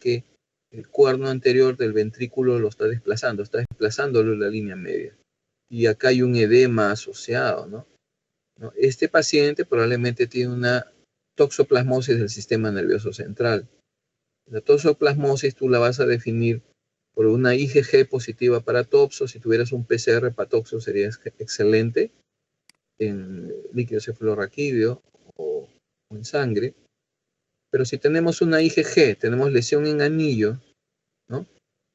que el cuerno anterior del ventrículo lo está desplazándolo en la línea media. Y acá hay un edema asociado, ¿no? Este paciente probablemente tiene una toxoplasmosis del sistema nervioso central. La toxoplasmosis tú la vas a definir por una IgG positiva para topso. Si tuvieras un PCR para topso sería excelente en líquido cefalorraquídeo o en sangre. Pero si tenemos una IgG, tenemos lesión en anillo, ¿no?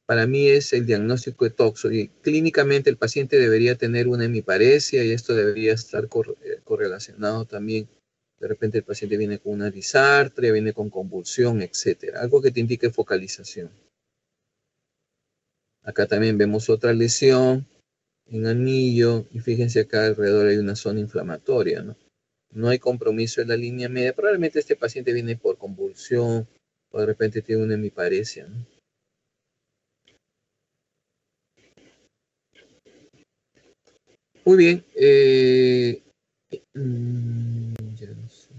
Para mí es el diagnóstico de toxo. Y clínicamente el paciente debería tener una hemiparesia y esto debería estar correlacionado también. De repente el paciente viene con una disartria, viene con convulsión, etc. Algo que te indique focalización. Acá también vemos otra lesión en anillo y fíjense acá alrededor hay una zona inflamatoria, ¿no? No hay compromiso en la línea media. Probablemente este paciente viene por convulsión o de repente tiene una hemiparesia, ¿no? Muy bien. Ya no sé.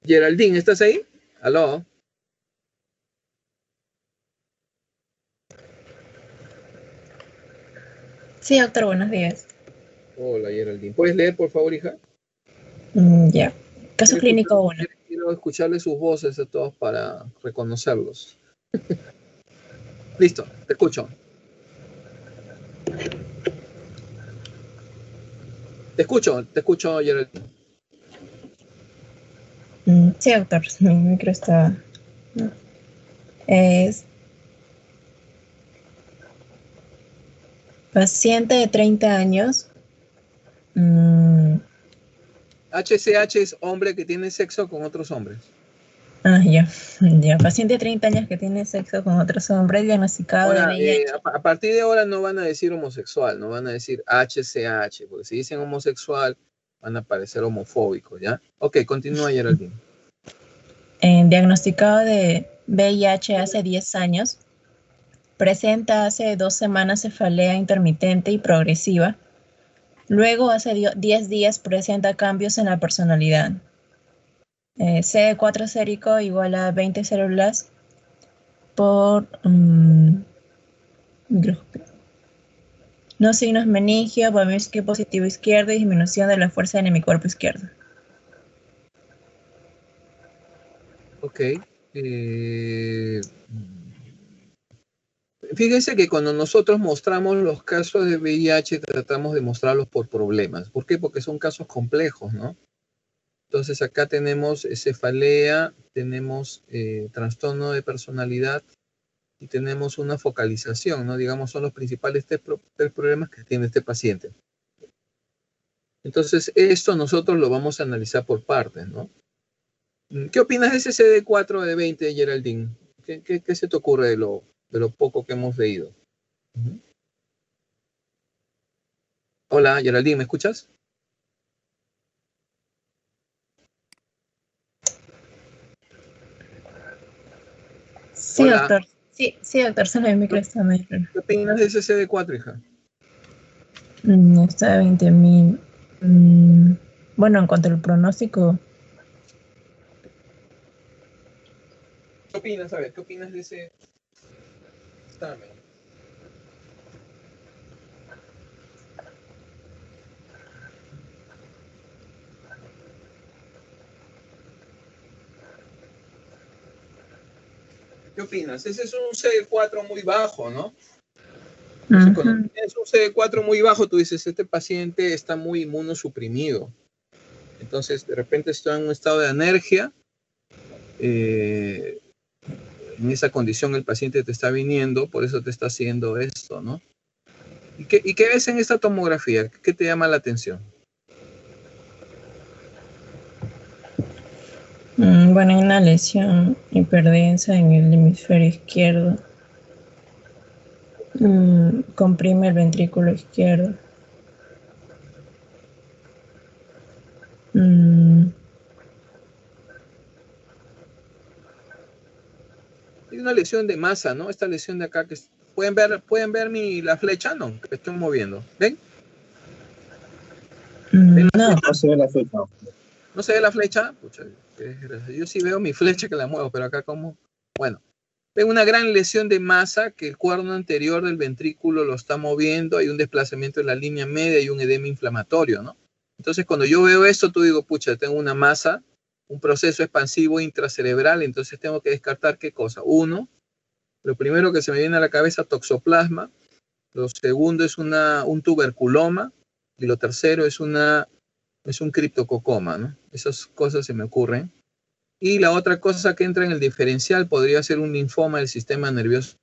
Geraldine, ¿estás ahí? ¿Aló? Sí, doctor, buenos días. Hola, Geraldine. ¿Puedes leer, por favor, hija? Ya. Caso clínico 1. Quiero escucharle sus voces a todos para reconocerlos. Listo, te escucho. Te escucho, Geraldine. Sí, doctor, mi micro está... Es paciente de 30 años. HCH es hombre que tiene sexo con otros hombres. Ya. Paciente de 30 años que tiene sexo con otros hombres, diagnosticado Ahora, de VIH. a partir de ahora no van a decir homosexual, no van a decir HCH, porque si dicen homosexual van a parecer homofóbicos, ¿ya? Ok, continúa, Geraldine. Diagnosticado de VIH hace 10 años. Presenta hace 2 semanas cefalea intermitente y progresiva. Luego, hace 10 días, presenta cambios en la personalidad. CD4 sérico igual a 20 células por no signos meningio, Babinski positivo izquierdo y disminución de la fuerza en mi cuerpo izquierdo. Ok. Fíjense que cuando nosotros mostramos los casos de VIH tratamos de mostrarlos por problemas. ¿Por qué? Porque son casos complejos, ¿no? Entonces acá tenemos cefalea, tenemos trastorno de personalidad y tenemos una focalización, ¿no? Digamos, son los principales tres problemas que tiene este paciente. Entonces, esto nosotros lo vamos a analizar por partes, ¿no? ¿Qué opinas de ese CD4 de 20, Geraldine? ¿Qué se te ocurre de lo poco que hemos leído? Hola, Geraldine, ¿me escuchas? Sí, Hola. doctor. Sí, doctor, solo el micro está muy raro. ¿Qué opinas de ese CD4, hija? Está de 20,000. Bueno, en cuanto al pronóstico. ¿Qué opinas? A ver, ¿qué opinas de ese examen? ¿Qué opinas? Ese es un CD4 muy bajo, ¿no? Entonces, cuando tienes un CD4 muy bajo, tú dices, este paciente está muy inmunosuprimido. Entonces, de repente está en un estado de anergia. En esa condición el paciente te está viniendo, por eso te está haciendo esto, ¿no? ¿Y qué ves en esta tomografía? ¿Qué te llama la atención? Bueno, hay una lesión hiperdensa en el hemisferio izquierdo. Comprime el ventrículo izquierdo. Hay una lesión de masa, ¿no? Esta lesión de acá que pueden ver la flecha, ¿no? Que estoy moviendo. ¿Ven? No. No se ve la flecha. ¿No se ve la flecha? Pucha, yo sí veo mi flecha que la muevo, pero acá como... Bueno, veo una gran lesión de masa que el cuerno anterior del ventrículo lo está moviendo, hay un desplazamiento en la línea media y un edema inflamatorio, ¿no? Entonces, cuando yo veo esto, tú digo, pucha, tengo una masa, un proceso expansivo intracerebral, entonces tengo que descartar qué cosa. Uno, lo primero que se me viene a la cabeza, toxoplasma. Lo segundo es un tuberculoma. Y lo tercero es un criptococoma, ¿no? Esas cosas se me ocurren. Y la otra cosa que entra en el diferencial podría ser un linfoma del sistema nervioso.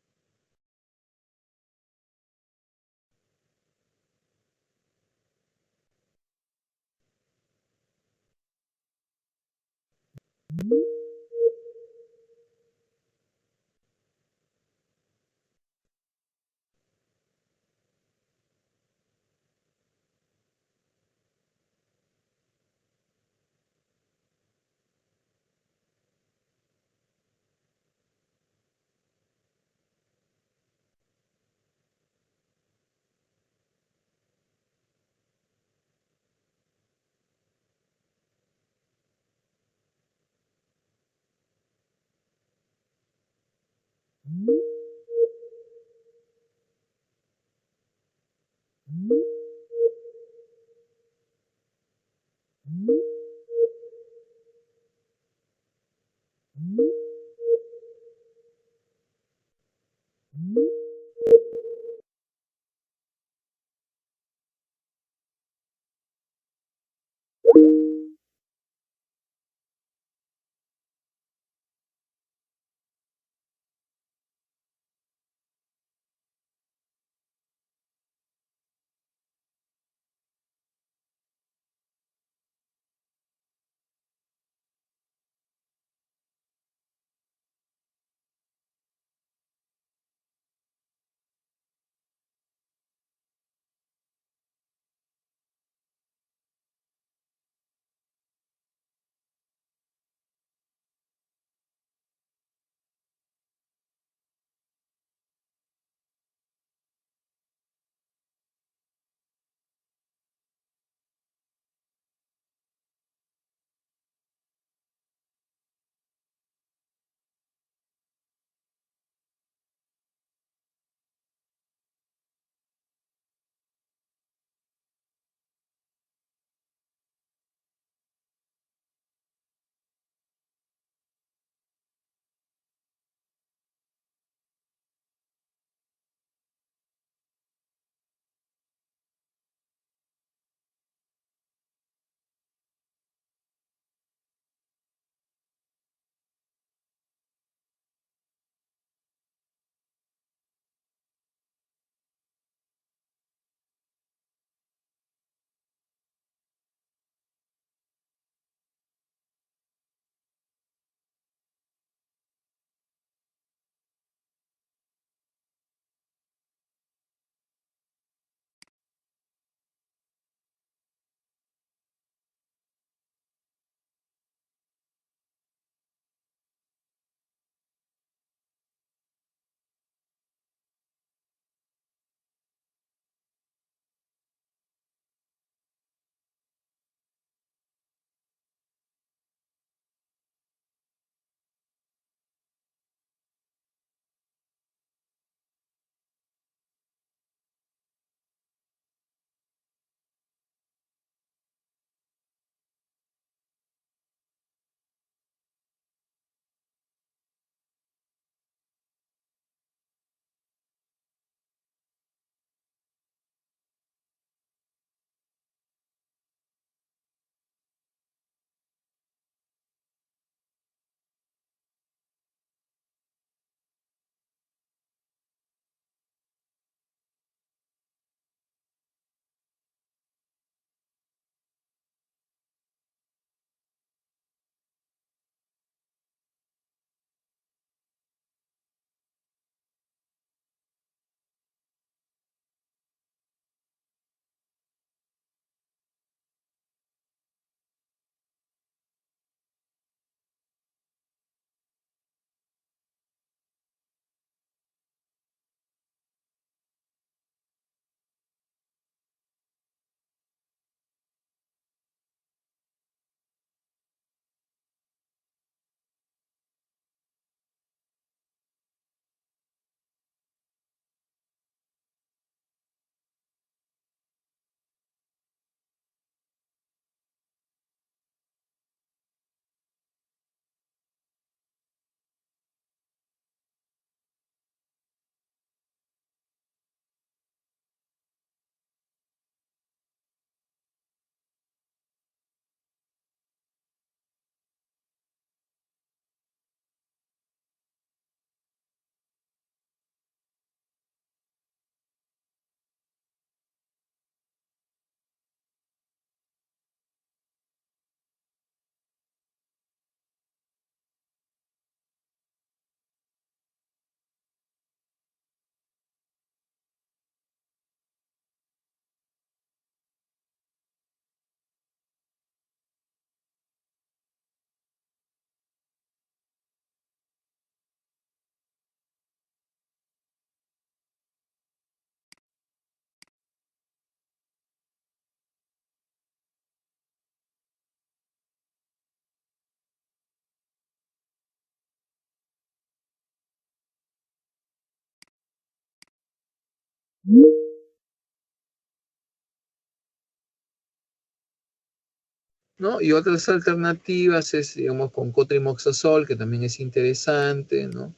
¿no? Y otras alternativas es, digamos, con cotrimoxazol, que también es interesante, ¿no?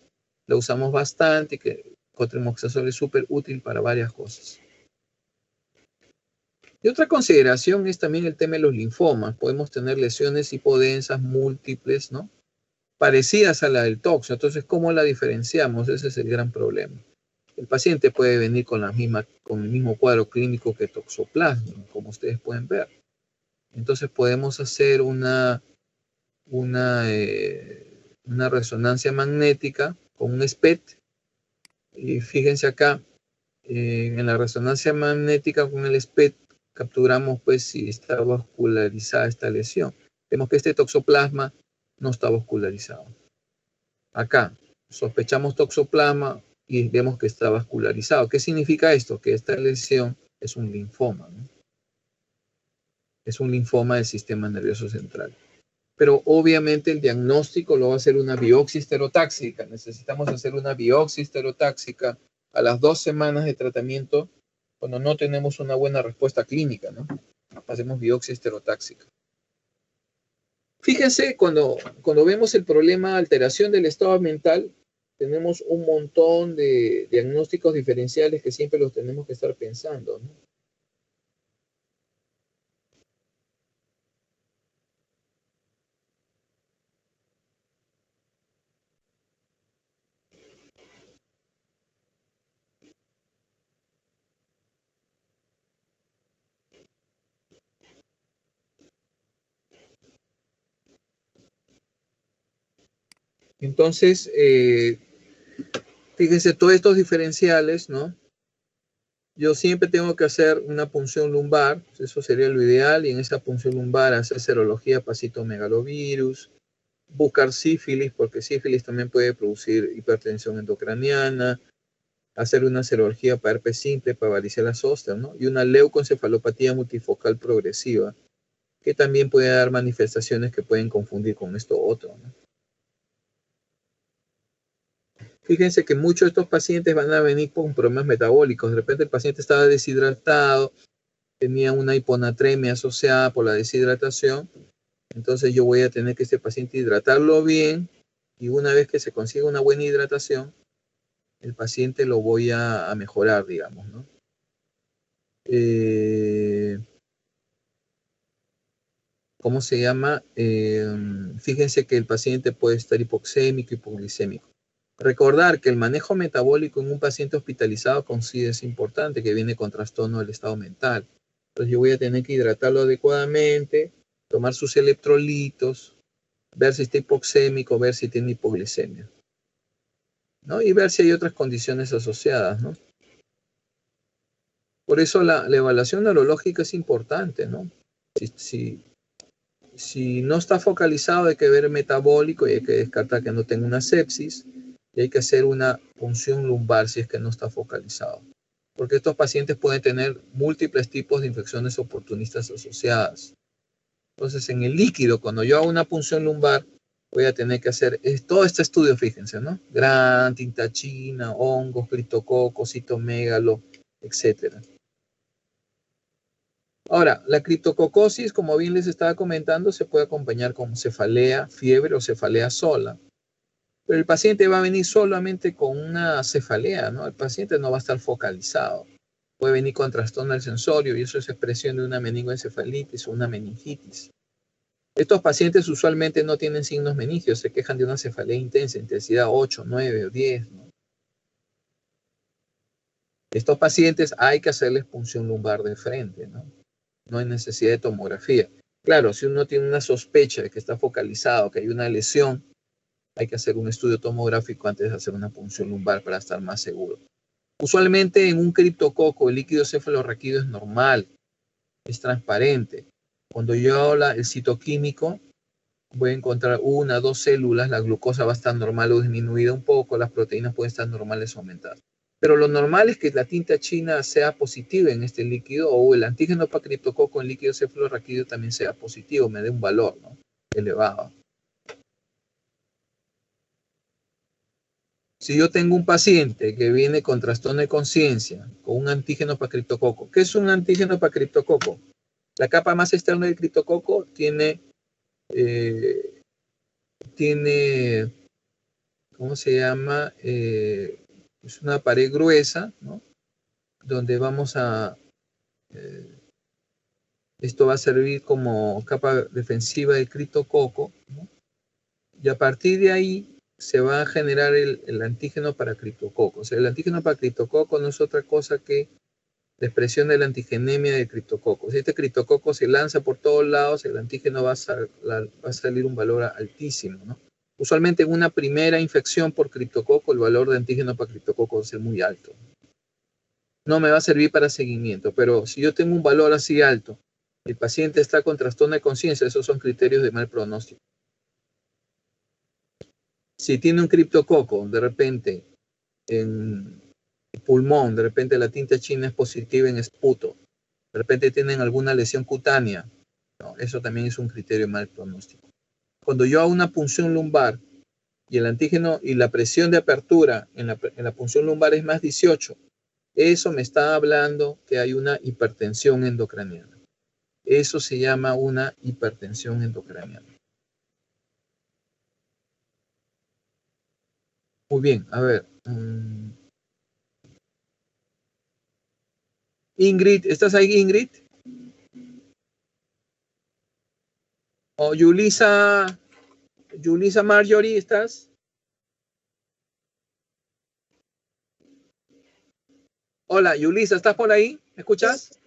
La usamos bastante, que cotrimoxazol es súper útil para varias cosas. Y otra consideración es también el tema de los linfomas. Podemos tener lesiones hipodensas múltiples, ¿no? Parecidas a la del toxo. Entonces, ¿cómo la diferenciamos? Ese es el gran problema. El paciente puede venir con el mismo cuadro clínico que toxoplasma, como ustedes pueden ver. Entonces podemos hacer una resonancia magnética con un SPECT. Y fíjense acá, en la resonancia magnética con el SPECT capturamos pues si está vascularizada esta lesión. Vemos que este toxoplasma no está vascularizado. Acá sospechamos toxoplasma y vemos que está vascularizado. ¿Qué significa esto? Que esta lesión es un linfoma, ¿no? Es un linfoma del sistema nervioso central. Pero obviamente el diagnóstico lo va a hacer una biopsia esterotáxica. Necesitamos hacer una biopsia esterotáxica a las 2 semanas de tratamiento cuando no tenemos una buena respuesta clínica, ¿no? Hacemos biopsia esterotáxica. Fíjense, cuando vemos el problema alteración del estado mental, tenemos un montón de diagnósticos diferenciales que siempre los tenemos que estar pensando, ¿no? Entonces, fíjense, todos estos diferenciales, ¿no? Yo siempre tengo que hacer una punción lumbar, eso sería lo ideal, y en esa punción lumbar hacer serología para citomegalovirus, buscar sífilis, porque sífilis también puede producir hipertensión endocraniana, hacer una serología para herpes simple, para varicela zoster, ¿no? Y una leucoencefalopatía multifocal progresiva, que también puede dar manifestaciones que pueden confundir con esto otro, ¿no? Fíjense que muchos de estos pacientes van a venir con problemas metabólicos. De repente el paciente estaba deshidratado, tenía una hiponatremia asociada por la deshidratación. Entonces yo voy a tener que este paciente hidratarlo bien y una vez que se consiga una buena hidratación, el paciente lo voy a mejorar, digamos, ¿no? ¿Cómo se llama? Fíjense que el paciente puede estar hipoxémico, hipoglicémico. Recordar que el manejo metabólico en un paciente hospitalizado con SIDA es importante, que viene con trastorno del estado mental. Entonces yo voy a tener que hidratarlo adecuadamente, tomar sus electrolitos, ver si está hipoxémico, ver si tiene hipoglicemia, ¿no? Y ver si hay otras condiciones asociadas, ¿no? Por eso la evaluación neurológica es importante, ¿no? Si no está focalizado, hay que ver metabólico y hay que descartar que no tenga una sepsis y hay que hacer una punción lumbar si es que no está focalizado. Porque estos pacientes pueden tener múltiples tipos de infecciones oportunistas asociadas. Entonces, en el líquido, cuando yo hago una punción lumbar, voy a tener que hacer todo este estudio, fíjense, ¿no? Gran, tinta china, hongos, criptococos, citomegalo, etcétera. Ahora, la criptococosis, como bien les estaba comentando, se puede acompañar con cefalea, fiebre o cefalea sola. Pero el paciente va a venir solamente con una cefalea, ¿no? El paciente no va a estar focalizado. Puede venir con trastorno del sensorio y eso es expresión de una meningoencefalitis o una meningitis. Estos pacientes usualmente no tienen signos meningios, se quejan de una cefalea intensa, intensidad 8, 9 o 10, ¿no? Estos pacientes hay que hacerles punción lumbar de frente, ¿no? No hay necesidad de tomografía. Claro, si uno tiene una sospecha de que está focalizado, que hay una lesión, hay que hacer un estudio tomográfico antes de hacer una punción lumbar para estar más seguro. Usualmente en un criptococo el líquido cefalorraquídeo es normal, es transparente. Cuando yo hago el citoquímico, voy a encontrar 1 o 2 células, la glucosa va a estar normal o disminuida un poco, las proteínas pueden estar normales o aumentadas. Pero lo normal es que la tinta china sea positiva en este líquido o el antígeno para criptococo en líquido cefalorraquídeo también sea positivo, me dé un valor, ¿no? Elevado. Si yo tengo un paciente que viene con trastorno de conciencia, con un antígeno para criptococo, ¿qué es un antígeno para criptococo? La capa más externa del criptococo tiene, ¿cómo se llama? Es una pared gruesa, ¿no? Donde esto va a servir como capa defensiva del criptococo, ¿no? Y a partir de ahí se va a generar el antígeno para criptococo. O sea, el antígeno para criptococo no es otra cosa que la expresión de la antigenemia del criptococo. Si este criptococo se lanza por todos lados, el antígeno va a salir un valor altísimo, ¿no? Usualmente en una primera infección por criptococo, el valor de antígeno para criptococo va a ser muy alto. No me va a servir para seguimiento, pero si yo tengo un valor así alto, el paciente está con trastorno de conciencia, esos son criterios de mal pronóstico. Si tiene un criptococo, de repente, en el pulmón, de repente la tinta china es positiva en esputo, de repente tienen alguna lesión cutánea, ¿no? Eso también es un criterio de mal pronóstico. Cuando yo hago una punción lumbar y el antígeno y la presión de apertura en la punción lumbar es más 18, eso me está hablando que hay una hipertensión endocraniana. Eso se llama una hipertensión endocraniana. Muy bien, a ver. Ingrid, ¿estás ahí, Ingrid? O Yulisa Marjorie, ¿estás? Hola, Yulisa, ¿estás por ahí? ¿Me escuchas?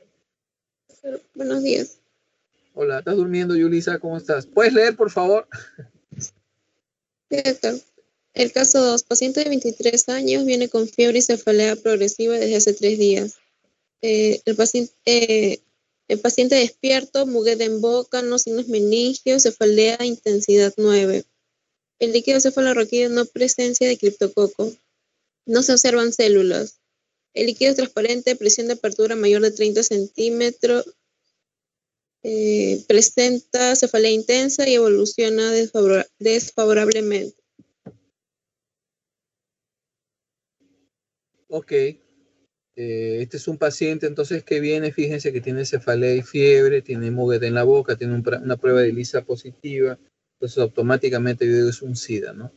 Buenos días. Hola, ¿estás durmiendo, Yulisa? ¿Cómo estás? ¿Puedes leer, por favor? Doctor. El caso 2. Paciente de 23 años viene con fiebre y cefalea progresiva desde hace 3 días. El paciente despierto, muguet en boca, no signos meningios, cefalea, intensidad 9. El líquido cefalorraquídeo no presencia de criptococo. No se observan células. El líquido es transparente, presión de apertura mayor de 30 centímetros. Presenta cefalea intensa y evoluciona desfavorablemente. Ok. Este es un paciente entonces que viene, fíjense que tiene cefalea y fiebre, tiene moguete en la boca, tiene una prueba de ELISA positiva, entonces automáticamente yo digo es un SIDA, ¿no?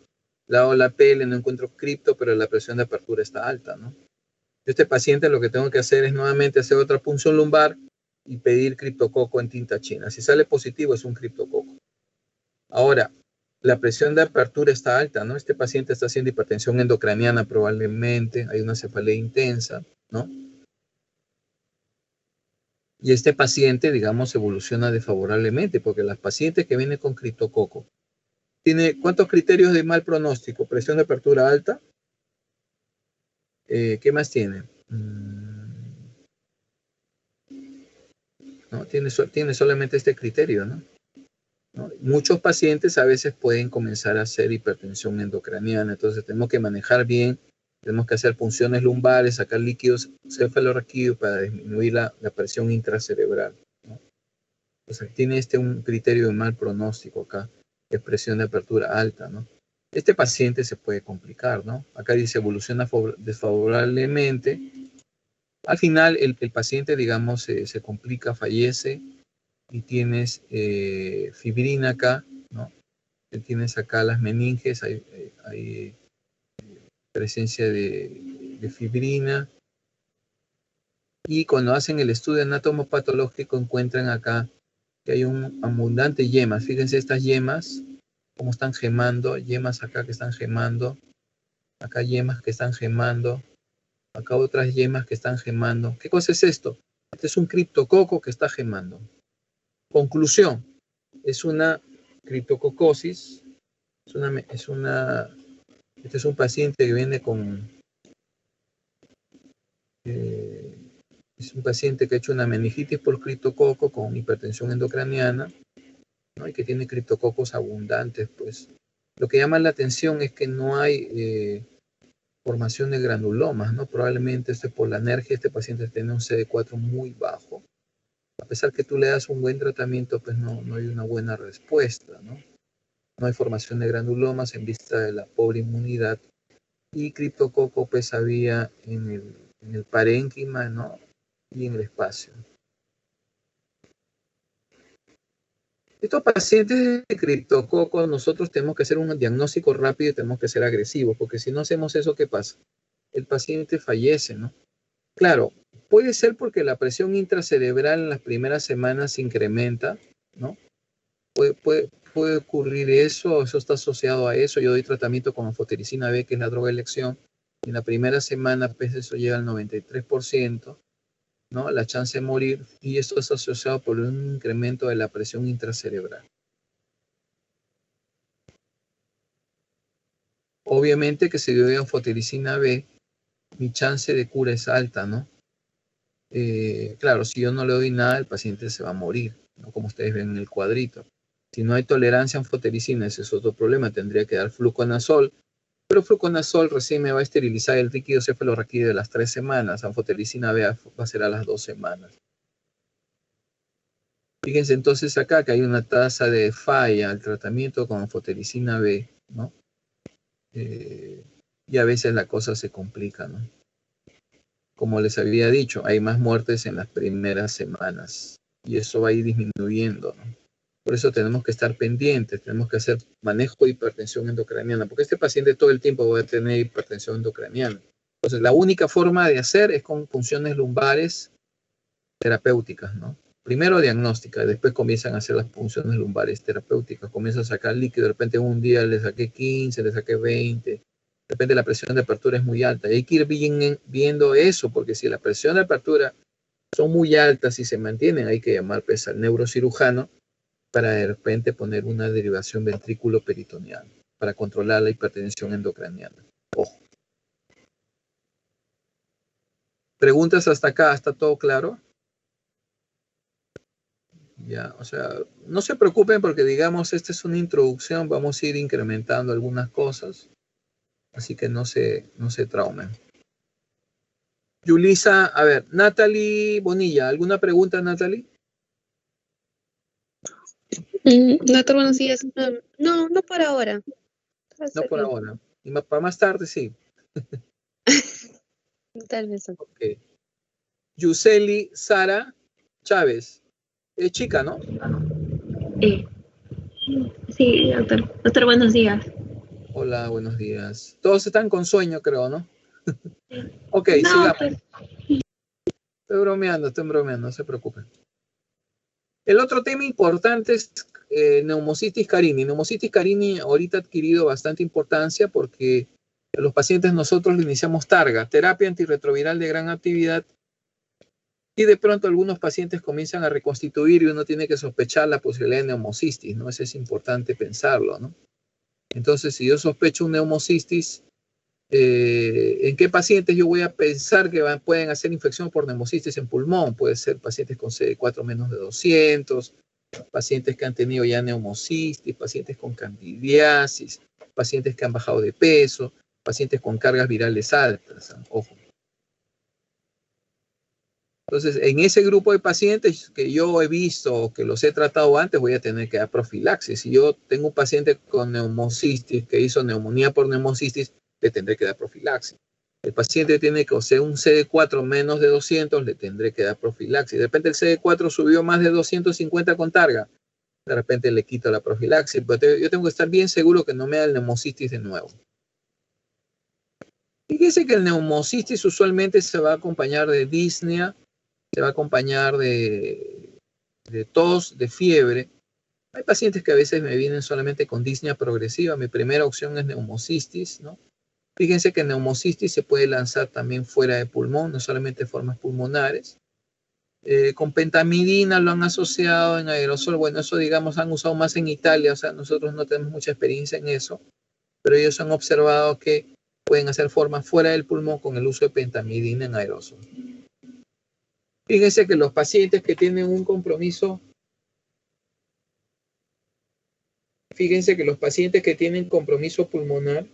Hago la PL, no encuentro cripto, pero la presión de apertura está alta, ¿no? Este paciente lo que tengo que hacer es nuevamente hacer otra punción lumbar y pedir criptococo en tinta china. Si sale positivo es un criptococo. Ahora, la presión de apertura está alta, ¿no? Este paciente está haciendo hipertensión endocraniana probablemente, hay una cefalea intensa, ¿no? Y este paciente, digamos, evoluciona desfavorablemente, porque las pacientes que vienen con criptococo, ¿tiene cuántos criterios de mal pronóstico? Presión de apertura alta. ¿Qué más tiene? ¿No? Tiene solamente este criterio, ¿no? ¿No? Muchos pacientes a veces pueden comenzar a hacer hipertensión endocraniana, entonces tenemos que manejar bien, tenemos que hacer punciones lumbares, sacar líquidos cefalorraquídeos para disminuir la presión intracerebral, ¿no? Entonces tiene un criterio de mal pronóstico acá, de presión de apertura alta, ¿no? Este paciente se puede complicar, ¿no? Acá dice evoluciona desfavorablemente. Al final el paciente, digamos, se complica, fallece y tienes fibrina acá, ¿no? Tienes acá las meninges, hay presencia de fibrina. Y cuando hacen el estudio anatomopatológico encuentran acá que hay un abundante yemas. Fíjense estas yemas, cómo están gemando, yemas acá que están gemando, acá yemas que están gemando, acá otras yemas que están gemando. ¿Qué cosa es esto? Este es un criptococo que está gemando. Conclusión, es una criptococosis, este es un paciente que viene con, es un paciente que ha hecho una meningitis por criptococo con hipertensión endocraniana, ¿no? Y que tiene criptococos abundantes, pues. Lo que llama la atención es que no hay formación de granulomas, ¿no? Probablemente por la alergia este paciente tiene un CD4 muy bajo. A pesar que tú le das un buen tratamiento, pues no hay una buena respuesta, ¿no? No hay formación de granulomas en vista de la pobre inmunidad y criptococo pues había en el parénquima, ¿no? Y en el espacio. Estos pacientes de criptococo, nosotros tenemos que hacer un diagnóstico rápido y tenemos que ser agresivos, porque si no hacemos eso, ¿qué pasa? El paciente fallece, ¿no? Claro, puede ser porque la presión intracerebral en las primeras semanas se incrementa, ¿no? Puede ocurrir eso está asociado a eso. Yo doy tratamiento con anfotericina B, que es la droga de elección. Y en la primera semana, pues eso llega al 93%, ¿no? La chance de morir, y esto es asociado por un incremento de la presión intracerebral. Obviamente que si yo doy anfotericina B, mi chance de cura es alta, ¿no? Claro, si yo no le doy nada, el paciente se va a morir, ¿no? Como ustedes ven en el cuadrito. Si no hay tolerancia a anfotericina, ese es otro problema, tendría que dar fluconazol, pero fluconazol recién me va a esterilizar el líquido cefalorraquídeo de las 3 semanas, anfotericina B va a ser a las 2 semanas. Fíjense entonces acá que hay una tasa de falla al tratamiento con anfotericina B, ¿no? Y a veces la cosa se complica, ¿no? Como les había dicho, hay más muertes en las primeras semanas y eso va a ir disminuyendo, ¿no? Por eso tenemos que estar pendientes, tenemos que hacer manejo de hipertensión endocraniana, porque este paciente todo el tiempo va a tener hipertensión endocraniana. Entonces, la única forma de hacer es con punciones lumbares terapéuticas, ¿no? Primero diagnóstica, después comienzan a hacer las punciones lumbares terapéuticas, comienzan a sacar líquido, de repente un día le saqué 15, le saqué 20, de repente la presión de apertura es muy alta. Y hay que ir viendo eso, porque si la presión de apertura son muy altas y se mantienen, hay que llamar pues, al neurocirujano para de repente poner una derivación ventrículo-peritoneal para controlar la hipertensión endocraniana. Ojo. ¿Preguntas hasta acá? ¿Está todo claro? Ya, o sea, no se preocupen porque digamos, esta es una introducción, vamos a ir incrementando algunas cosas, así que no se traumen. Yulisa, a ver, Natalie Bonilla, ¿alguna pregunta, Natalie? Doctor, buenos días. No, no por ahora. No por ahora. Y para más tarde, sí. Tal vez. Ok. Yuseli Sara Chávez. Es chica, ¿no? Sí, doctor. Doctor, buenos días. Hola, buenos días. Todos están con sueño, creo, ¿no? Ok, No, sigamos. pues, Estoy bromeando, no se preocupen. El otro tema importante es neumocitis carini. Neumocitis carini ahorita ha adquirido bastante importancia porque los pacientes nosotros le iniciamos targa, terapia antirretroviral de gran actividad, y de pronto algunos pacientes comienzan a reconstituir y uno tiene que sospechar la posibilidad de neumocistis, ¿no? Eso es importante pensarlo, ¿no? Entonces, si yo sospecho un neumocistis, ¿en qué pacientes yo voy a pensar que pueden hacer infección por neumocistis en pulmón? Puede ser pacientes con CD4 menos de 200, pacientes que han tenido ya neumocistis, pacientes con candidiasis, pacientes que han bajado de peso, pacientes con cargas virales altas, ojo. Entonces, en ese grupo de pacientes que yo he visto, que los he tratado antes, voy a tener que dar profilaxis. Si yo tengo un paciente con neumocistis que hizo neumonía por neumocistis, le tendré que dar profilaxis. El paciente tiene que, o sea, un CD4 menos de 200, le tendré que dar profilaxis. De repente el CD4 subió más de 250 con targa, de repente le quito la profilaxis. Pero yo tengo que estar bien seguro que no me da el neumocistis de nuevo. Fíjese que el neumocistis usualmente se va a acompañar de disnea, se va a acompañar de tos, de fiebre. Hay pacientes que a veces me vienen solamente con disnea progresiva. Mi primera opción es neumocistis, ¿no? Fíjense que neumocistis se puede lanzar también fuera de pulmón, no solamente formas pulmonares. Con pentamidina lo han asociado en aerosol. Bueno, eso digamos han usado más en Italia, o sea, nosotros no tenemos mucha experiencia en eso, pero ellos han observado que pueden hacer formas fuera del pulmón con el uso de pentamidina en aerosol. Fíjense que los pacientes que tienen un compromiso, pulmonar,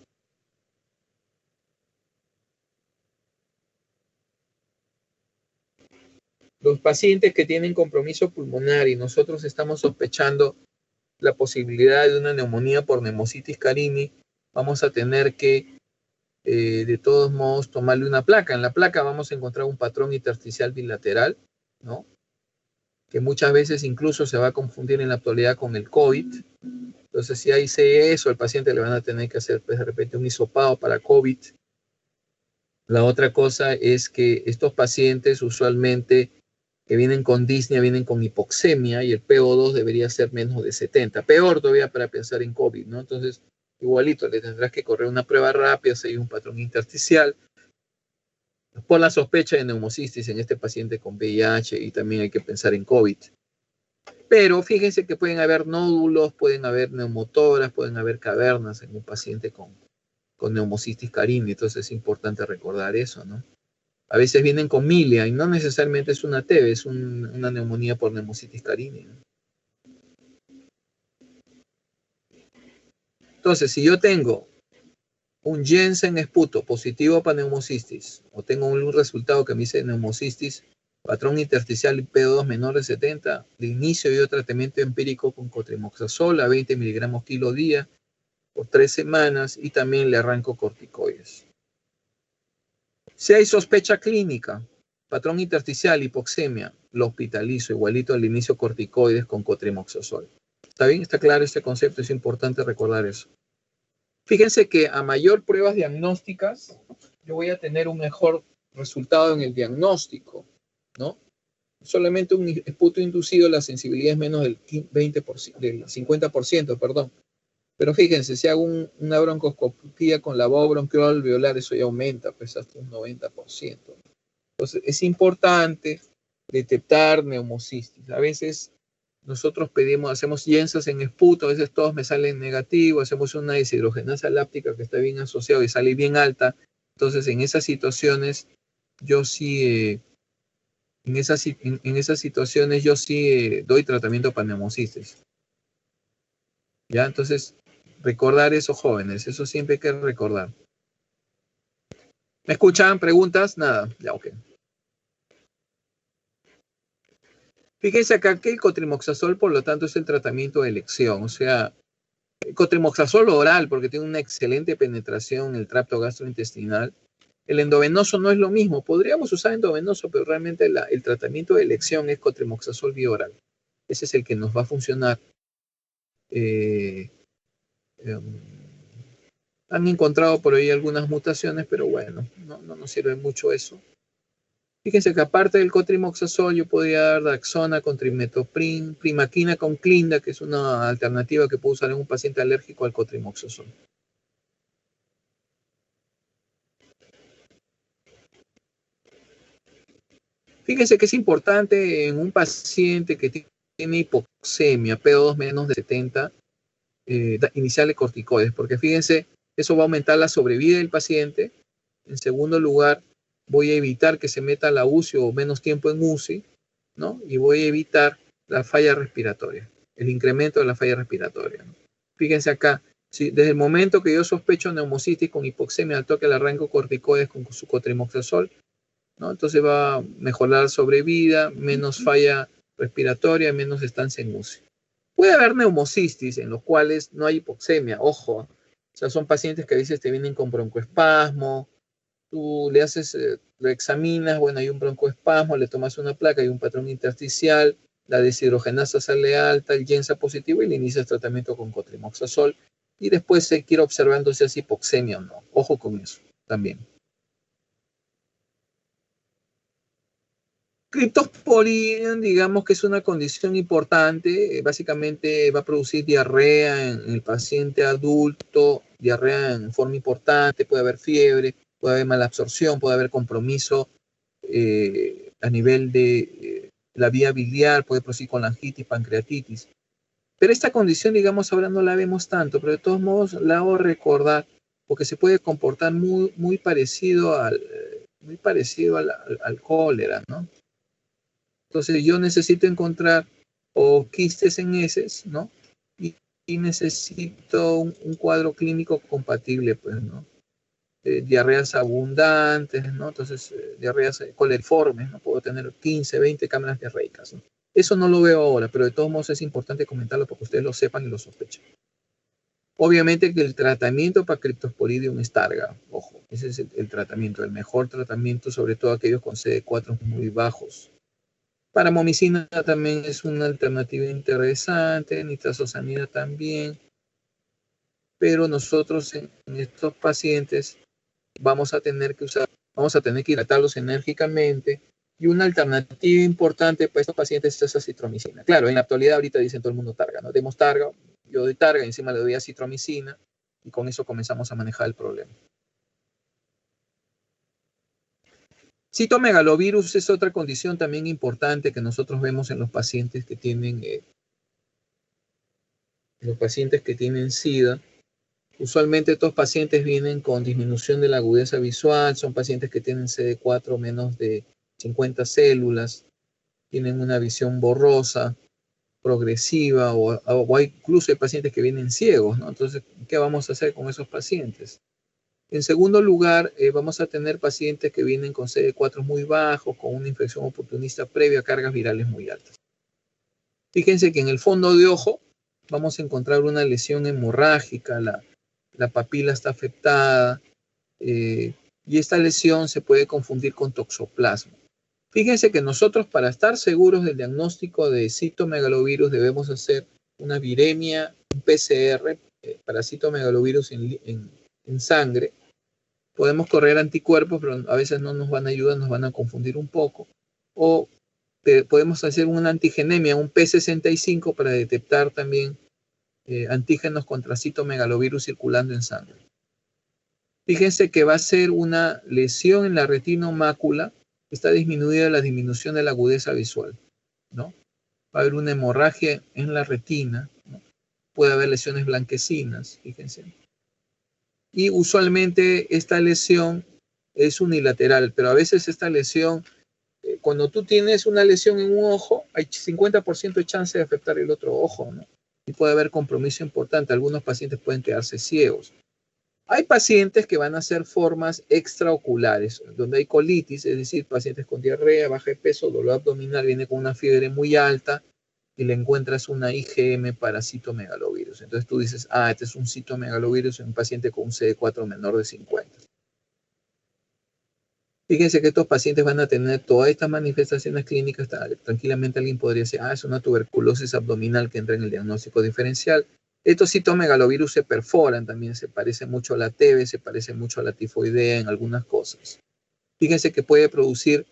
los pacientes que tienen compromiso pulmonar y nosotros estamos sospechando la posibilidad de una neumonía por neumocitis carini, vamos a tener que de todos modos tomarle una placa. En la placa vamos a encontrar un patrón intersticial bilateral, ¿no? Que muchas veces incluso se va a confundir en la actualidad con el COVID. Entonces, si hay eso, al paciente le van a tener que hacer, pues, de repente un hisopado para COVID. La otra cosa es que estos pacientes usualmente que vienen con disnea vienen con hipoxemia y el PO2 debería ser menos de 70. Peor todavía para pensar en COVID, ¿no? Entonces, igualito, le tendrás que correr una prueba rápida, si hay un patrón intersticial, por la sospecha de neumocistis en este paciente con VIH, y también hay que pensar en COVID. Pero fíjense que pueden haber nódulos, pueden haber neumotoras, pueden haber cavernas en un paciente con neumocistis carini, entonces es importante recordar eso, ¿no? A veces vienen con milia y no necesariamente es una TB, es una neumonía por neumocistis carini, ¿no? Entonces, si yo tengo un Jensen esputo positivo para neumocistis, o tengo un resultado que me dice neumocistis, patrón intersticial y PO2 menor de 70, de inicio yo tratamiento empírico con cotrimoxazol a 20 miligramos kilo día por 3 semanas y también le arranco corticoides. Si hay sospecha clínica, patrón intersticial, hipoxemia, lo hospitalizo igualito al inicio corticoides con cotrimoxazol. ¿Está bien? ¿Está claro este concepto? Es importante recordar eso. Fíjense que a mayor pruebas diagnósticas, yo voy a tener un mejor resultado en el diagnóstico, ¿no? Solamente un esputo inducido, la sensibilidad es menos del 20%, del 50%, perdón. Pero fíjense, si hago una broncoscopía con la voz bronquial alveolar, eso ya aumenta, pues hasta un 90%. Entonces, es importante detectar neumocistis. A veces nosotros hacemos Jensas en esputo, a veces todos me salen negativos, hacemos una deshidrogenasa láctica que está bien asociada y sale bien alta. Entonces, en esas situaciones, yo sí, doy tratamiento para neumocistis. ¿Ya? Entonces, recordar eso, jóvenes, eso siempre hay que recordar. ¿Me escuchan? ¿Preguntas? Nada, ya, ok. Fíjense acá que el cotrimoxazol, por lo tanto, es el tratamiento de elección. O sea, el cotrimoxazol oral, porque tiene una excelente penetración en el tracto gastrointestinal. El endovenoso no es lo mismo. Podríamos usar endovenoso, pero realmente el tratamiento de elección es cotrimoxazol vía oral. Ese es el que nos va a funcionar. Han encontrado por ahí algunas mutaciones, pero bueno, no nos sirve mucho eso. Fíjense que aparte del cotrimoxazol, yo podría dar Daxona con trimetoprim, primaquina con clinda, que es una alternativa que puedo usar en un paciente alérgico al cotrimoxazol. Fíjense que es importante en un paciente que tiene hipoxemia, PO2 menos de 70, iniciarle corticoides, porque fíjense, eso va a aumentar la sobrevida del paciente. En segundo lugar, voy a evitar que se meta a la UCI o menos tiempo en UCI, ¿no? Y voy a evitar la falla respiratoria, el incremento de la falla respiratoria, ¿no? Fíjense acá, si desde el momento que yo sospecho neumocistis con hipoxemia, al toque le arranco corticoides con su cotrimoxazol, ¿no? Entonces va a mejorar la sobrevida, menos falla respiratoria, menos estancia en UCI. Puede haber neumocistis en los cuales no hay hipoxemia, ojo. O sea, son pacientes que a veces te vienen con broncoespasmo, tú le haces, lo examinas, bueno, hay un broncoespasmo, le tomas una placa, hay un patrón intersticial, la deshidrogenasa sale alta, el Jensa positivo y le inicias tratamiento con cotrimoxazol y después se quiere observando si es hipoxemia o no. Ojo con eso también. Criptosporina, digamos que es una condición importante, básicamente va a producir diarrea en el paciente adulto, diarrea en forma importante, puede haber fiebre, puede haber malabsorción, puede haber compromiso a nivel de la vía biliar, puede producir colangitis, pancreatitis. Pero esta condición, digamos, ahora no la vemos tanto, pero de todos modos la hago recordar porque se puede comportar muy parecido al cólera, ¿no? Entonces yo necesito encontrar o quistes en heces, ¿no? Y necesito un cuadro clínico compatible, pues, ¿no? Diarreas abundantes, ¿no? Entonces, diarreas coleriformes, ¿no? Puedo tener 15, 20 cámaras diarreicas, ¿no? Eso no lo veo ahora, pero de todos modos es importante comentarlo porque ustedes lo sepan y lo sospechen. Obviamente que el tratamiento para Cryptosporidium es Stargardt, ojo. Ese es el tratamiento, el mejor tratamiento, sobre todo aquellos con CD4 muy bajos. Paramomicina también es una alternativa interesante, nitazosanida también, pero nosotros en estos pacientes vamos a tener que hidratarlos enérgicamente, y una alternativa importante para estos pacientes es acitromicina. Claro, en la actualidad ahorita dicen todo el mundo targa, ¿no? Demos targa, yo doy targa, encima le doy acitromicina, y con eso comenzamos a manejar el problema. Citomegalovirus es otra condición también importante que nosotros vemos en los pacientes que tienen SIDA. Usualmente estos pacientes vienen con disminución de la agudeza visual, son pacientes que tienen CD4 menos de 50 células, tienen una visión borrosa, progresiva, o incluso hay pacientes que vienen ciegos, ¿no? Entonces, ¿qué vamos a hacer con esos pacientes? En segundo lugar, vamos a tener pacientes que vienen con CD4 muy bajos, con una infección oportunista previa, cargas virales muy altas. Fíjense que en el fondo de ojo vamos a encontrar una lesión hemorrágica, la papila está afectada, y esta lesión se puede confundir con toxoplasma. Fíjense que nosotros, para estar seguros del diagnóstico de citomegalovirus, debemos hacer una viremia, un PCR para citomegalovirus en sangre. Podemos correr anticuerpos, pero a veces no nos van a ayudar, nos van a confundir un poco. O podemos hacer una antigenemia, un P65, para detectar también antígenos contra citomegalovirus circulando en sangre. Fíjense que va a ser una lesión en la retinomácula, está disminuida la disminución de la agudeza visual, ¿no? Va a haber una hemorragia en la retina, ¿no? Puede haber lesiones blanquecinas, fíjense. Y usualmente esta lesión es unilateral, pero a veces esta lesión, cuando tú tienes una lesión en un ojo, hay 50% de chance de afectar el otro ojo, ¿no? Y puede haber compromiso importante. Algunos pacientes pueden quedarse ciegos. Hay pacientes que van a ser formas extraoculares, donde hay colitis, es decir, pacientes con diarrea, baja de peso, dolor abdominal, viene con una fiebre muy alta y le encuentras una IgM para citomegalovirus. Entonces tú dices, este es un citomegalovirus en un paciente con un CD4 menor de 50. Fíjense que estos pacientes van a tener todas estas manifestaciones clínicas. Tranquilamente alguien podría decir, es una tuberculosis abdominal que entra en el diagnóstico diferencial. Estos citomegalovirus se perforan también, se parece mucho a la TB, se parece mucho a la tifoidea en algunas cosas. Fíjense que puede producir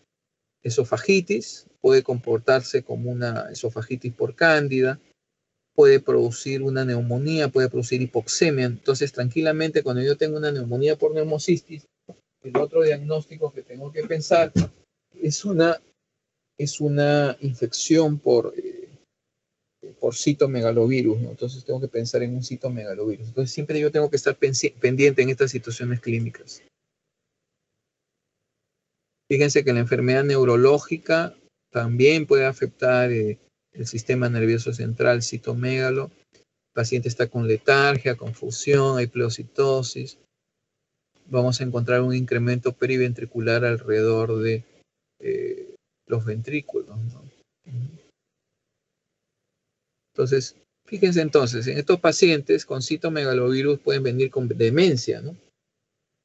esofagitis, puede comportarse como una esofagitis por cándida, puede producir una neumonía, puede producir hipoxemia. Entonces, tranquilamente, cuando yo tengo una neumonía por neumocistis, el otro diagnóstico que tengo que pensar es una infección por citomegalovirus, ¿no? Entonces tengo que pensar en un citomegalovirus. Entonces siempre yo tengo que estar pendiente en estas situaciones clínicas. Fíjense que la enfermedad neurológica también puede afectar el sistema nervioso central, citomegalo. El paciente está con letargia, confusión, hay pleocitosis. Vamos a encontrar un incremento periventricular alrededor de los ventrículos, ¿no? Entonces, fíjense entonces, en estos pacientes con citomegalovirus pueden venir con demencia, ¿no?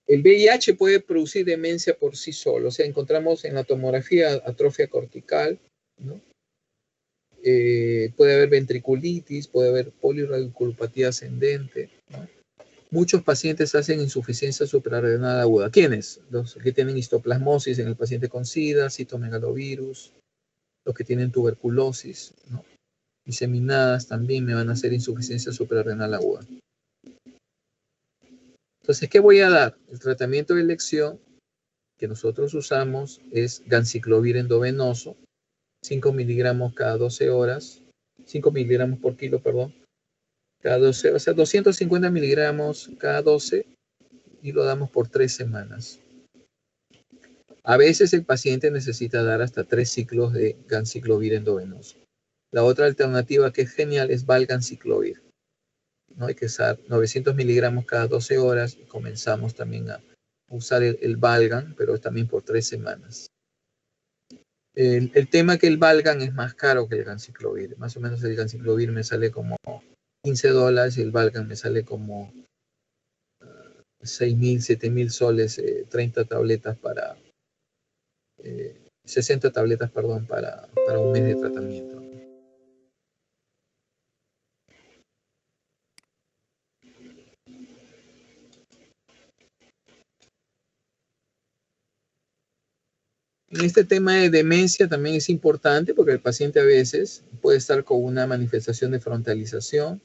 El VIH puede producir demencia por sí solo, o sea, encontramos en la tomografía atrofia cortical, ¿no? Puede haber ventriculitis, puede haber polirradiculopatía ascendente, ¿no? Muchos pacientes hacen insuficiencia suprarrenal aguda. ¿Quiénes? Los que tienen histoplasmosis en el paciente con SIDA, citomegalovirus, los que tienen tuberculosis, ¿no? Diseminadas también me van a hacer insuficiencia suprarrenal aguda. Entonces, ¿qué voy a dar? El tratamiento de elección que nosotros usamos es ganciclovir endovenoso, 5 miligramos cada 12 horas, 5 miligramos por kilo, perdón, cada 12, o sea, 250 miligramos cada 12, y lo damos por 3 semanas. A veces el paciente necesita dar hasta 3 ciclos de ganciclovir endovenoso. La otra alternativa que es genial es valganciclovir, ¿no? Hay que usar 900 miligramos cada 12 horas y comenzamos también a usar el Valgan, pero también por 3 semanas. El tema que el Valgan es más caro que el ganciclovir. Más o menos el ganciclovir me sale como $15 y el Valgan me sale como 6.000, 7.000 soles, 30 tabletas para, 60 tabletas, perdón, para un mes de tratamiento. En este tema de demencia también es importante porque el paciente a veces puede estar con una manifestación de frontalización,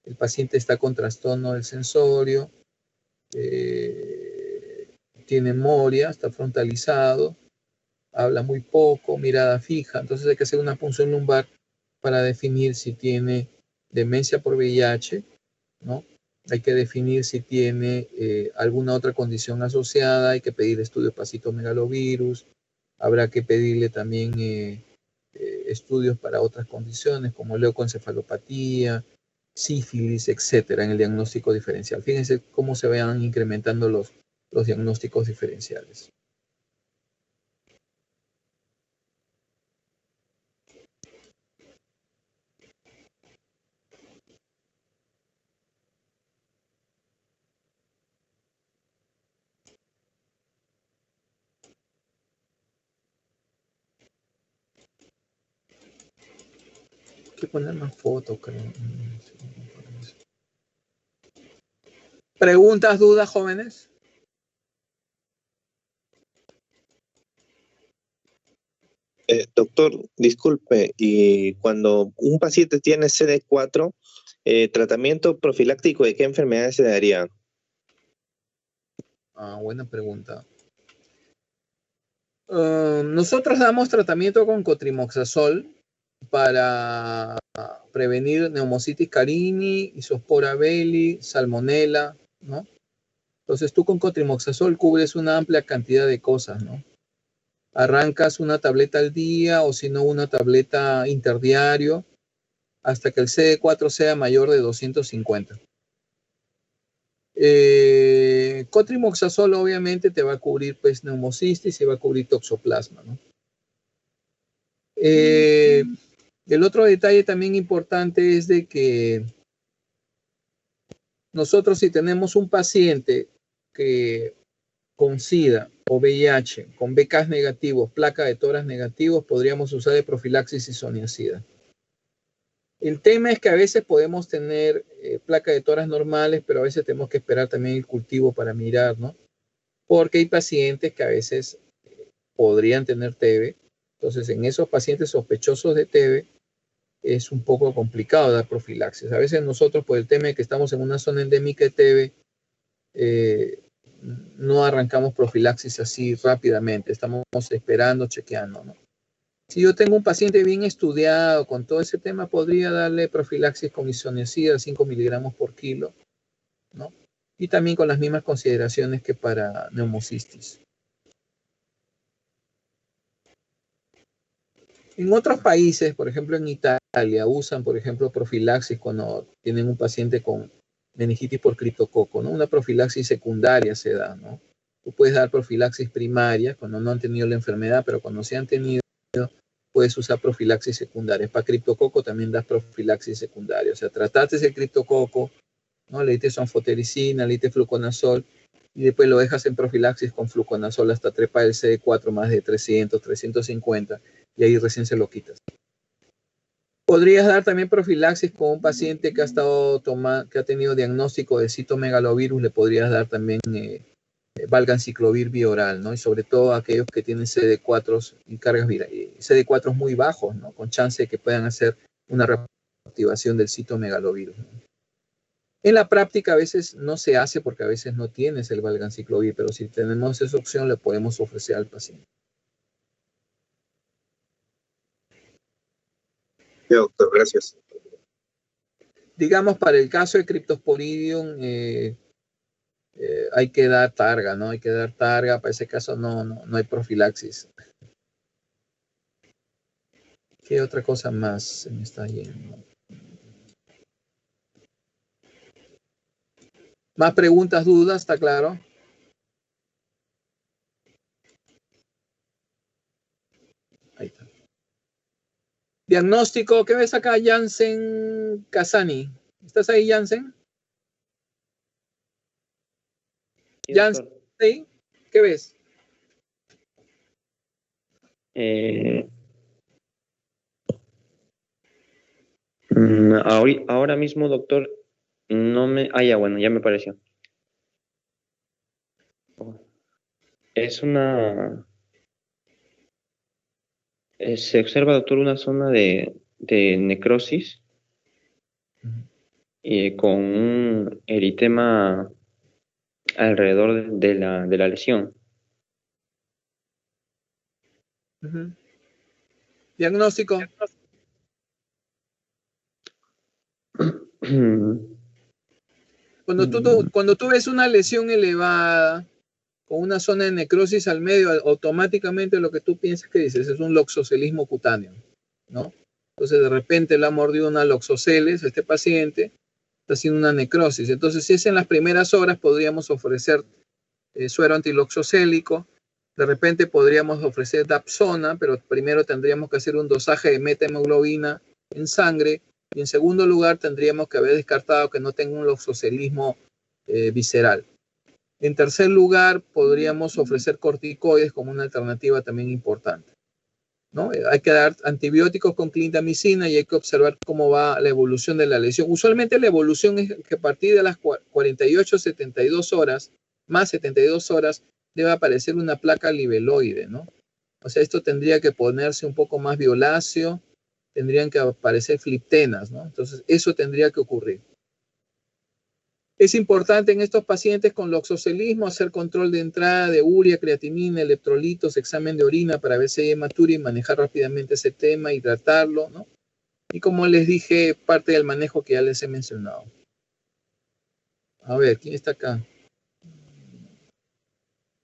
el paciente está con trastorno del sensorio, tiene memoria, está frontalizado, habla muy poco, mirada fija, entonces hay que hacer una punción lumbar para definir si tiene demencia por VIH, ¿no? Hay que definir si tiene alguna otra condición asociada, hay que pedir estudios para citomegalovirus, habrá que pedirle también estudios para otras condiciones como leucoencefalopatía, sífilis, etcétera, en el diagnóstico diferencial. Fíjense cómo se van incrementando los diagnósticos diferenciales. Hay que poner más fotos, creo. ¿Preguntas, dudas, jóvenes? Doctor, disculpe, y cuando un paciente tiene CD4, ¿tratamiento profiláctico de qué enfermedades se daría? Buena pregunta. Nosotros damos tratamiento con cotrimoxazol para prevenir neumocitis carini, isospora belli, salmonela, ¿no? Entonces tú con cotrimoxazol cubres una amplia cantidad de cosas, ¿no? Arrancas una tableta al día o si no una tableta interdiario hasta que el CD4 sea mayor de 250. Cotrimoxazol obviamente te va a cubrir pues neumocistis y va a cubrir toxoplasma, ¿no? El otro detalle también importante es de que nosotros si tenemos un paciente que con SIDA o VIH, con BK negativos, placa de tórax negativos, podríamos usar de profilaxis isoniazida. El tema es que a veces podemos tener placa de tórax normales, pero a veces tenemos que esperar también el cultivo para mirar, ¿no? Porque hay pacientes que a veces podrían tener TB. Entonces, en esos pacientes sospechosos de TB, es un poco complicado dar profilaxis. A veces nosotros, por el tema de que estamos en una zona endémica de TB, no arrancamos profilaxis así rápidamente. Estamos esperando, chequeando, ¿no? Si yo tengo un paciente bien estudiado con todo ese tema, podría darle profilaxis con isoniazida 5 miligramos por kilo, ¿no? Y también con las mismas consideraciones que para neumocistis. En otros países, por ejemplo en Italia, usan, por ejemplo, profilaxis cuando tienen un paciente con meningitis por criptococo, ¿no? Una profilaxis secundaria se da, ¿no? Tú puedes dar profilaxis primaria cuando no han tenido la enfermedad, pero cuando se han tenido, puedes usar profilaxis secundaria. Para criptococo también das profilaxis secundaria. O sea, trataste el criptococo, ¿no? Le diste anfotericina, le diste fluconazol, y después lo dejas en profilaxis con fluconazol hasta trepar el CD4 más de 300, 350, y ahí recién se lo quitas. Podrías dar también profilaxis con un paciente que ha tenido diagnóstico de citomegalovirus, le podrías dar también valganciclovir bioral, ¿no? Y sobre todo aquellos que tienen CD4 y cargas CD4 muy bajos, ¿no? Con chance de que puedan hacer una reactivación del citomegalovirus, ¿no? En la práctica a veces no se hace porque a veces no tienes el valganciclovir, pero si tenemos esa opción le podemos ofrecer al paciente. Sí, doctor, gracias. Digamos, para el caso de Cryptosporidium, hay que dar targa, ¿no? Hay que dar targa, para ese caso no hay profilaxis. ¿Qué otra cosa más se me está yendo? ¿Más preguntas, dudas? ¿Está claro? Ahí está. Diagnóstico, ¿qué ves acá? Jansen Casani. ¿Estás ahí, Jansen? Sí, Jan, doctor. ¿sí? ¿Qué ves? Ahora mismo, doctor, no me... Ah, ya, bueno, ya me pareció. Es una... se observa, doctor, una zona de necrosis con un eritema alrededor de la lesión. Ujú. Diagnóstico. Cuando tú ves una lesión elevada con una zona de necrosis al medio, automáticamente lo que tú piensas que dices es un loxocelismo cutáneo, ¿no? Entonces de repente le ha mordido una loxoceles a este paciente, está haciendo una necrosis. Entonces si es en las primeras horas podríamos ofrecer suero antiloxocélico, de repente podríamos ofrecer dapsona, pero primero tendríamos que hacer un dosaje de metahemoglobina en sangre, y en segundo lugar tendríamos que haber descartado que no tenga un loxocelismo visceral. En tercer lugar, podríamos ofrecer corticoides como una alternativa también importante, ¿no? Hay que dar antibióticos con clindamicina y hay que observar cómo va la evolución de la lesión. Usualmente la evolución es que a partir de las 48, 72 horas, más 72 horas, debe aparecer una placa libeloide, ¿no? O sea, esto tendría que ponerse un poco más violáceo, tendrían que aparecer fliptenas, ¿no? Entonces, eso tendría que ocurrir. Es importante en estos pacientes con loxocelismo hacer control de entrada de urea, creatinina, electrolitos, examen de orina para ver si hay hematuria y manejar rápidamente ese tema y tratarlo, ¿no? Y como les dije, parte del manejo que ya les he mencionado. A ver, ¿quién está acá?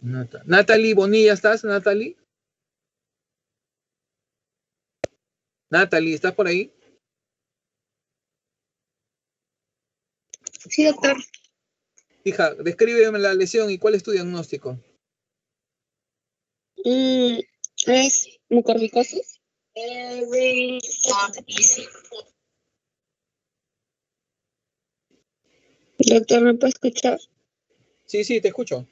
Natalie Bonilla, ¿estás, Natalie? Natalie, ¿estás por ahí? Sí, doctor. Hija, descríbeme la lesión y cuál es tu diagnóstico. Es mucormicosis. Doctor, ¿me puede escuchar? Sí, sí, te escucho.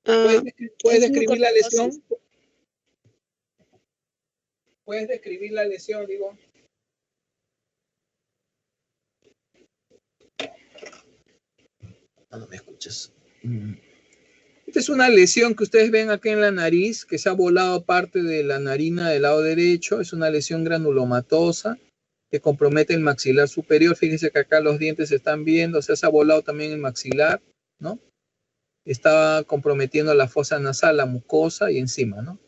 Ah, ¿Puedes es describir la lesión? mucormicosis. ¿Puedes describir la lesión, digo? Ah, no me escuchas. Esta es una lesión que ustedes ven aquí en la nariz, que se ha volado parte de la narina del lado derecho. Es una lesión granulomatosa que compromete el maxilar superior. Fíjense que acá los dientes se están viendo, o sea, se ha volado también el maxilar, ¿no? Está comprometiendo la fosa nasal, la mucosa y encima, ¿no?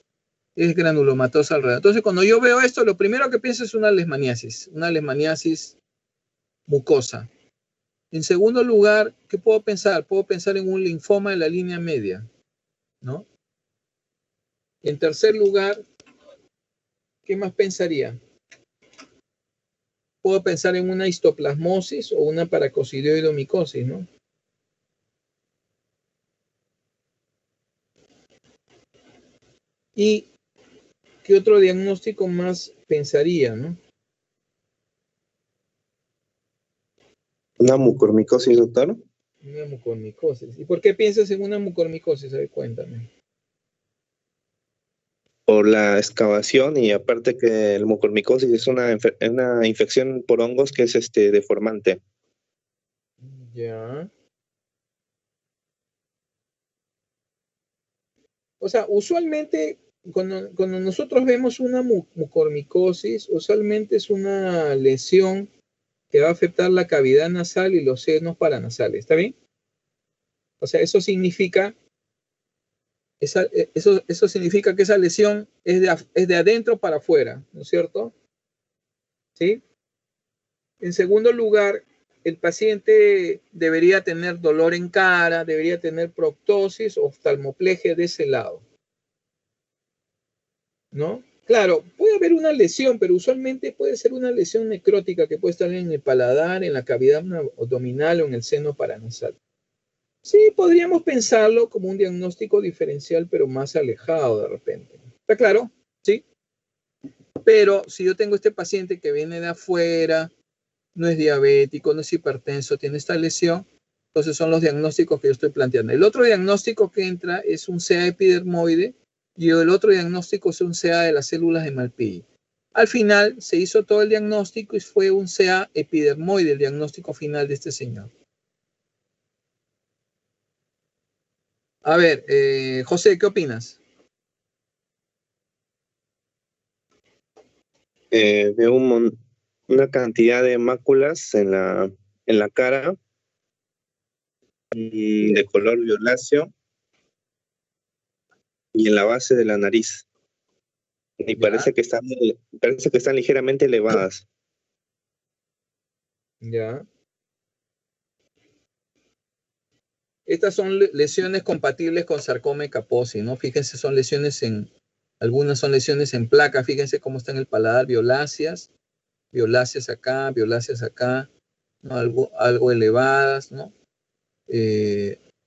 Es granulomatosa alrededor. Entonces, cuando yo veo esto, lo primero que pienso es una leishmaniasis mucosa. En segundo lugar, ¿qué puedo pensar? Puedo pensar en un linfoma de la línea media, ¿no? En tercer lugar, ¿qué más pensaría? Puedo pensar en una histoplasmosis o una paracoccidioidomicosis, ¿no? ¿Y qué otro diagnóstico más pensaría, no? ¿Una mucormicosis, doctor? Una mucormicosis. ¿Y por qué piensas en una mucormicosis? A ver, cuéntame. Por la excavación y aparte que el mucormicosis es una infección por hongos que es deformante. Ya. O sea, usualmente cuando nosotros vemos una mucormicosis, usualmente es una lesión que va a afectar la cavidad nasal y los senos paranasales. ¿Está bien? O sea, eso significa eso significa que esa lesión es de adentro para afuera, ¿no es cierto? ¿Sí? En segundo lugar, el paciente debería tener dolor en cara, debería tener proctosis o oftalmoplegia de ese lado, ¿no? Claro, puede haber una lesión, pero usualmente puede ser una lesión necrótica que puede estar en el paladar, en la cavidad abdominal o en el seno paranasal. Sí, podríamos pensarlo como un diagnóstico diferencial, pero más alejado de repente. ¿Está claro? Sí. Pero si yo tengo este paciente que viene de afuera, no es diabético, no es hipertenso, tiene esta lesión, Entonces son los diagnósticos que yo estoy planteando. El otro diagnóstico que entra es un CA epidermoide y el otro diagnóstico es un CA de las células de Malpighi. Al final se hizo todo el diagnóstico y fue un CA epidermoide el diagnóstico final de este señor. A ver, José, ¿qué opinas? Veo una cantidad de máculas en la cara de color violáceo y en la base de la nariz. Y parece que están ligeramente elevadas. Ya. Estas son lesiones compatibles con sarcoma y Kaposi, ¿no? Fíjense, algunas son lesiones en placa, fíjense cómo está en el paladar, violáceas acá, ¿no? Algo elevadas, ¿no?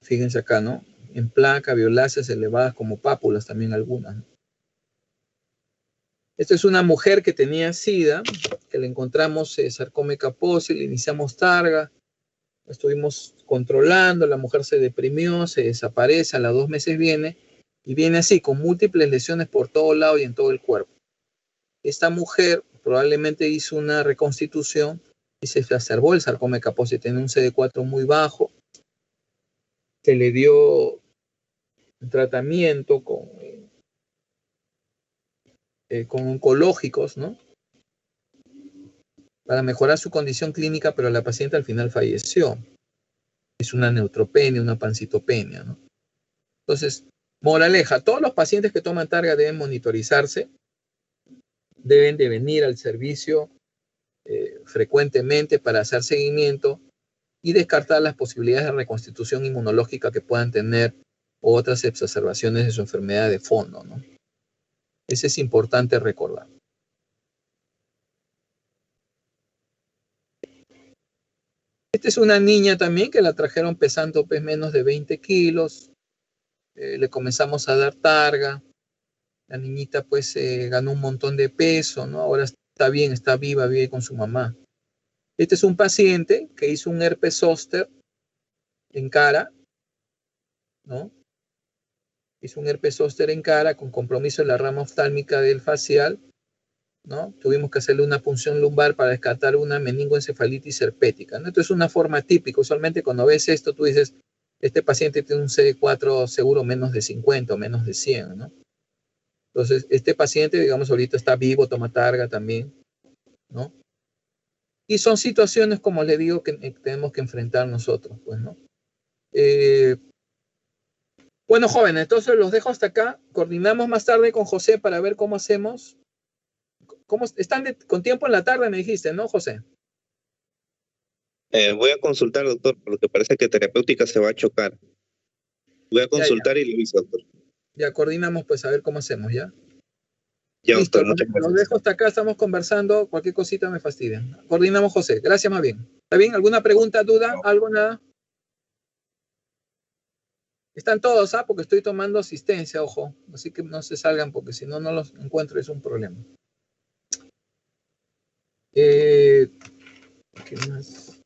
Fíjense acá, ¿no? En placa, violáceas elevadas como pápulas también algunas, ¿no? Esta es una mujer que tenía SIDA, que le encontramos sarcoma y Kaposi, le iniciamos targa, estuvimos controlando, la mujer se deprimió, se desaparece, a los 2 meses viene, y viene así, con múltiples lesiones por todo lado y en todo el cuerpo. Esta mujer probablemente hizo una reconstitución y se exacerbó el sarcoma de Kaposi, tiene un CD4 muy bajo, se le dio un tratamiento con oncológicos, ¿no? Para mejorar su condición clínica, pero la paciente al final falleció. Es una neutropenia, una pancitopenia, ¿no? Entonces, moraleja, todos los pacientes que toman targa deben monitorizarse, deben de venir al servicio frecuentemente para hacer seguimiento y descartar las posibilidades de reconstitución inmunológica que puedan tener o otras exacerbaciones de su enfermedad de fondo, ¿no? Eso es importante recordar. Esta es una niña también que la trajeron pesando pues, menos de 20 kilos. Le comenzamos a dar targa. La niñita pues ganó un montón de peso, ¿no? Ahora está bien, está viva, vive con su mamá. Este es un paciente que hizo un herpes zóster en cara, ¿no? Hizo un herpes zóster en cara con compromiso en la rama oftálmica del facial, ¿no? Tuvimos que hacerle una punción lumbar para descartar una meningoencefalitis herpética, ¿no? Esto es una forma típica. Usualmente cuando ves esto, tú dices, este paciente tiene un CD4 seguro menos de 50 o menos de 100, ¿no? Entonces, este paciente, digamos, ahorita está vivo, toma targa también, ¿no? Y son situaciones, como le digo, que tenemos que enfrentar nosotros, pues, ¿no? Bueno, jóvenes, entonces los dejo hasta acá. Coordinamos más tarde con José para ver cómo hacemos. ¿Están con tiempo en la tarde, me dijiste, no, José? Voy a consultar, doctor, porque parece que terapéutica se va a chocar. Voy a consultar y le aviso, doctor. Ya coordinamos, pues, a ver cómo hacemos, ¿ya? Ya, Listo, doctor, muchas gracias. los dejo hasta acá, estamos conversando. Cualquier cosita me fastidian. Coordinamos, José. Gracias, más bien. ¿Está bien? ¿Alguna pregunta, duda? ¿Algo, nada? Están todos, ¿ah? Porque estoy tomando asistencia, ojo. Así que no se salgan, porque si no, no los encuentro, es un problema. ¿Qué más?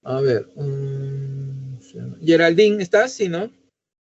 A ver. Geraldine, ¿estás? Sí, ¿no?